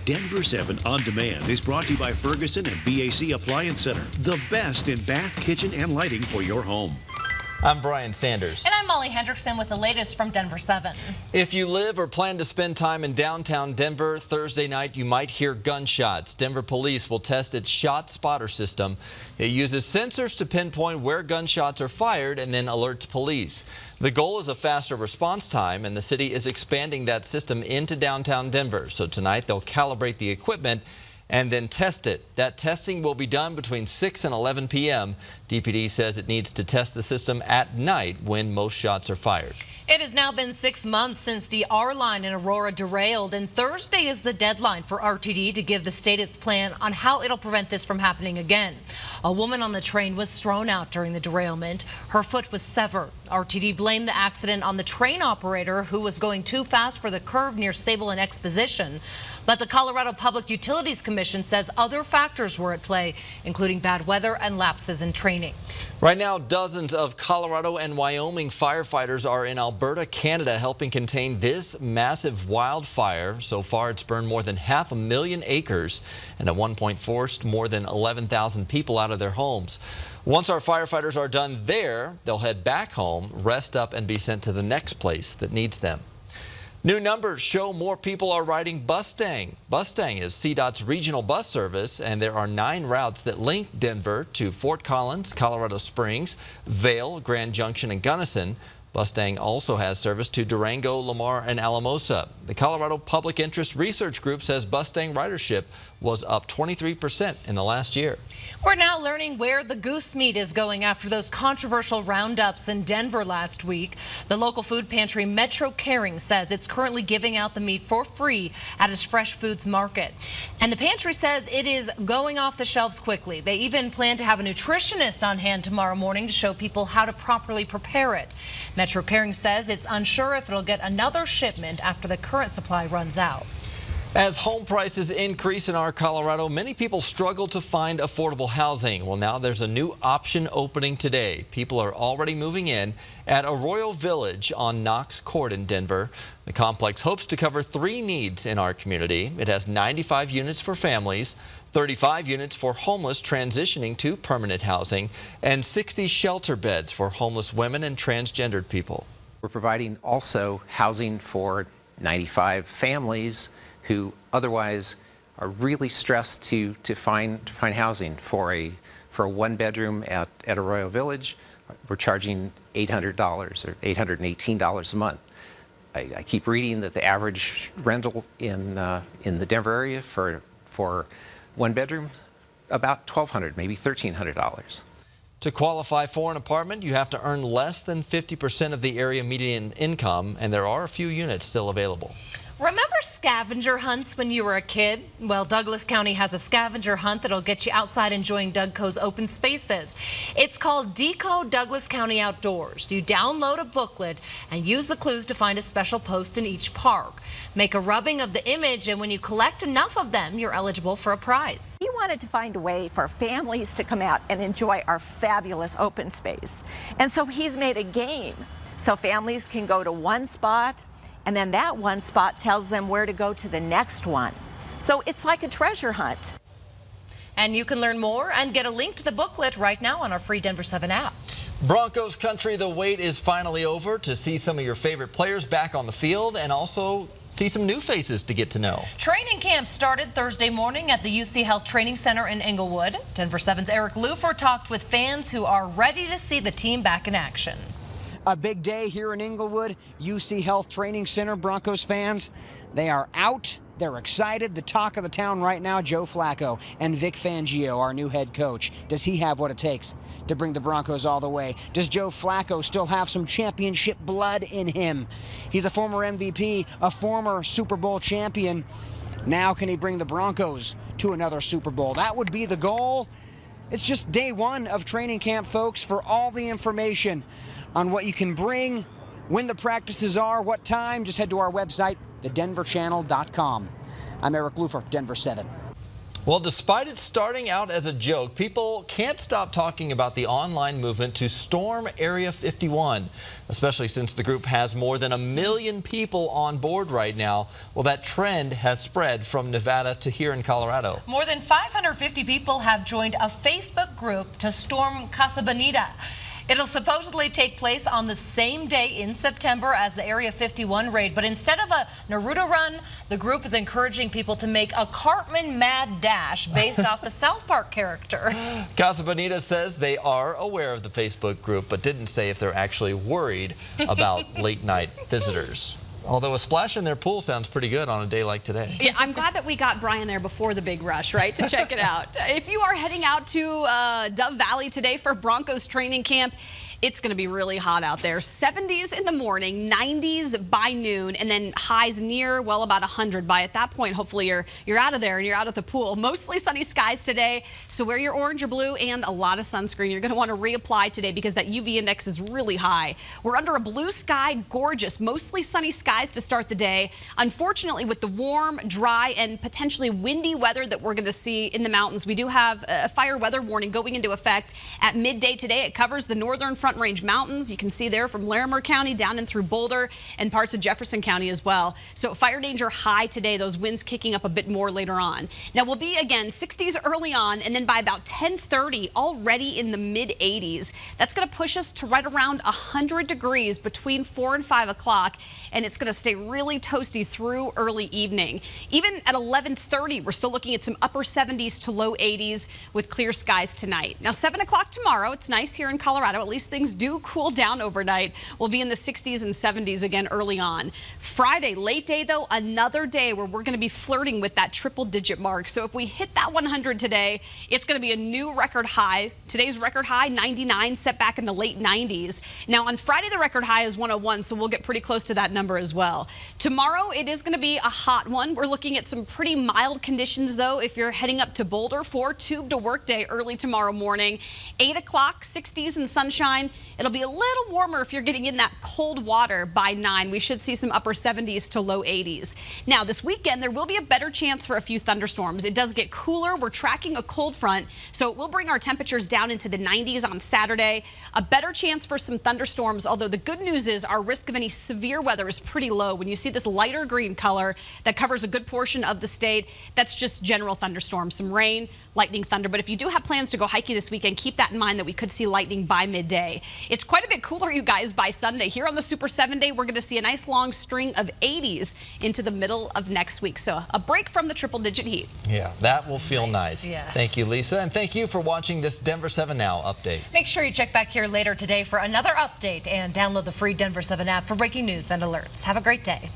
Denver 7 On Demand is brought to you by Ferguson and BAC Appliance Center, the best in bath, kitchen, and lighting for your home. I'm Brian Sanders. And I'm Molly Hendrickson with the latest from Denver 7. If you live or plan to spend time in downtown Denver Thursday night, you might hear gunshots. Denver police will test its shot spotter system. It uses sensors to pinpoint where gunshots are fired and then alerts police. The goal is a faster response time, and the city is expanding that system into downtown Denver. So tonight they'll calibrate the equipment and then test it. That testing will be done between 6 and 11 p.m. DPD says it needs to test the system at night when most shots are fired. It has now been 6 months since the R line in Aurora derailed, and Thursday is the deadline for RTD to give the state its plan on how it'll prevent this from happening again. A woman on the train was thrown out during the derailment. Her foot was severed. RTD blamed the accident on the train operator who was going too fast for the curve near Sable and Exposition. But the Colorado Public Utilities Commission says other factors were at play, including bad weather and lapses in training. Right now, dozens of Colorado and Wyoming firefighters are in Alberta, Canada, helping contain this massive wildfire. So far, it's burned more than 500,000 acres and at one point forced more than 11,000 people out of their homes. Once our firefighters are done there, they'll head back home, rest up, and be sent to the next place that needs them. New numbers show more people are riding Mustang. Mustang is CDOT's regional bus service, and there are 9 routes that link Denver to Fort Collins, Colorado Springs, Vail, Grand Junction, and Gunnison. Mustang also has service to Durango, Lamar, and Alamosa. The Colorado Public Interest Research Group says Mustang ridership was up 23% in the last year. We're now learning where the goose meat is going after those controversial roundups in Denver last week. The local food pantry Metro Caring says it's currently giving out the meat for free at its fresh foods market. And the pantry says it is going off the shelves quickly. They even plan to have a nutritionist on hand tomorrow morning to show people how to properly prepare it. Metro Caring says it's unsure if it'll get another shipment after the current supply runs out. As home prices increase in our Colorado, many people struggle to find affordable housing. Well, now there's a new option opening today. People are already moving in at Arroyo Village on Knox Court in Denver. The complex hopes to cover 3 needs in our community. It has 95 units for families, 35 units for homeless transitioning to permanent housing, and 60 shelter beds for homeless women and transgendered people. We're providing also housing for 95 families who otherwise are really stressed to find housing. For a 1-bedroom at Arroyo Village, we're charging $800 or $818 a month. I keep reading that the average rental in the Denver area for 1-bedroom about $1,200, maybe $1,300. To qualify for an apartment, you have to earn less than 50% of the area median income, and there are a few units still available. Remember scavenger hunts when you were a kid? Well, Douglas County has a scavenger hunt that'll get you outside enjoying Dougco's open spaces. It's called Decode Douglas County Outdoors. You download a booklet and use the clues to find a special post in each park. Make a rubbing of the image, and when you collect enough of them, you're eligible for a prize. He wanted to find a way for families to come out and enjoy our fabulous open space. And so he's made a game so families can go to one spot, and then that one spot tells them where to go to the next one. So it's like a treasure hunt. And you can learn more and get a link to the booklet right now on our free Denver 7 app. Broncos country, the wait is finally over to see some of your favorite players back on the field and also see some new faces to get to know. Training camp started Thursday morning at the UC Health Training Center in Englewood. Denver 7's Eric Lufer talked with fans who are ready to see the team back in action. A big day here in Englewood, UC Health Training Center. Broncos fans, they are out. They're excited. The talk of the town right now, Joe Flacco and Vic Fangio, our new head coach. Does he have what it takes to bring the Broncos all the way? Does Joe Flacco still have some championship blood in him? He's a former MVP, a former Super Bowl champion. Now can he bring the Broncos to another Super Bowl? That would be the goal. It's just day 1 of training camp, folks. For all the information on what you can bring, when the practices are, what time, just head to our website, thedenverchannel.com. I'm Eric Lufer, Denver 7. Well, despite it starting out as a joke, people can't stop talking about the online movement to storm Area 51, especially since the group has more than 1 million people on board right now. Well, that trend has spread from Nevada to here in Colorado. More than 550 people have joined a Facebook group to storm Casa Bonita. It'll supposedly take place on the same day in September as the Area 51 raid, but instead of a Naruto run, the group is encouraging people to make a Cartman mad dash based off the South Park character. Casa Bonita says they are aware of the Facebook group, but didn't say if they're actually worried about late night visitors. Although a splash in their pool sounds pretty good on a day like today. Yeah, I'm glad that we got Brian there before the big rush, right, to check it out. If you are heading out to Dove Valley today for Broncos training camp, it's going to be really hot out there. 70s in the morning, 90s by noon, and then highs near, well, about 100 by at that point. Hopefully you're out of there and you're out of the pool. Mostly sunny skies today, so wear your orange or blue and a lot of sunscreen. You're going to want to reapply today because that UV index is really high. We're under a blue sky, gorgeous, mostly sunny skies to start the day. Unfortunately, with the warm, dry, and potentially windy weather that we're going to see in the mountains, we do have a fire weather warning going into effect at midday today. It covers the northern Front Range Mountains. You can see there from Larimer County down in through Boulder and parts of Jefferson County as well. So fire danger high today, those winds kicking up a bit more later on. Now we'll be again 60s early on, and then by about 10:30 already in the mid 80s. That's going to push us to right around 100 degrees between 4 and 5 o'clock, and it's going to stay really toasty through early evening. Even at 11:30, we're still looking at some upper 70s to low 80s with clear skies tonight. Now 7 o'clock tomorrow, it's nice here in Colorado. At least things do cool down overnight. We'll be in the 60s and 70s again early on. Friday, late day though, another day where we're going to be flirting with that triple-digit mark. So if we hit that 100 today, it's going to be a new record high. Today's record high, 99, set back in the late 90s. Now on Friday, the record high is 101, so we'll get pretty close to that number as well. Tomorrow, it is going to be a hot one. We're looking at some pretty mild conditions though if you're heading up to Boulder for Tube to Work Day early tomorrow morning. 8 o'clock, 60s and sunshine. It'll be a little warmer if you're getting in that cold water by 9. We should see some upper 70s to low 80s. Now, this weekend, there will be a better chance for a few thunderstorms. It does get cooler. We're tracking a cold front, so it will bring our temperatures down into the 90s on Saturday. A better chance for some thunderstorms, although the good news is our risk of any severe weather is pretty low. When you see this lighter green color that covers a good portion of the state, that's just general thunderstorms, some rain, lightning, thunder. But if you do have plans to go hiking this weekend, keep that in mind that we could see lightning by midday. It's quite a bit cooler, you guys, by Sunday. Here on the Super 7 Day, we're going to see a nice long string of 80s into the middle of next week. So a break from the triple-digit heat. Yeah, that will feel nice. Yes. Thank you, Lisa. And thank you for watching this Denver 7 Now update. Make sure you check back here later today for another update and download the free Denver 7 app for breaking news and alerts. Have a great day.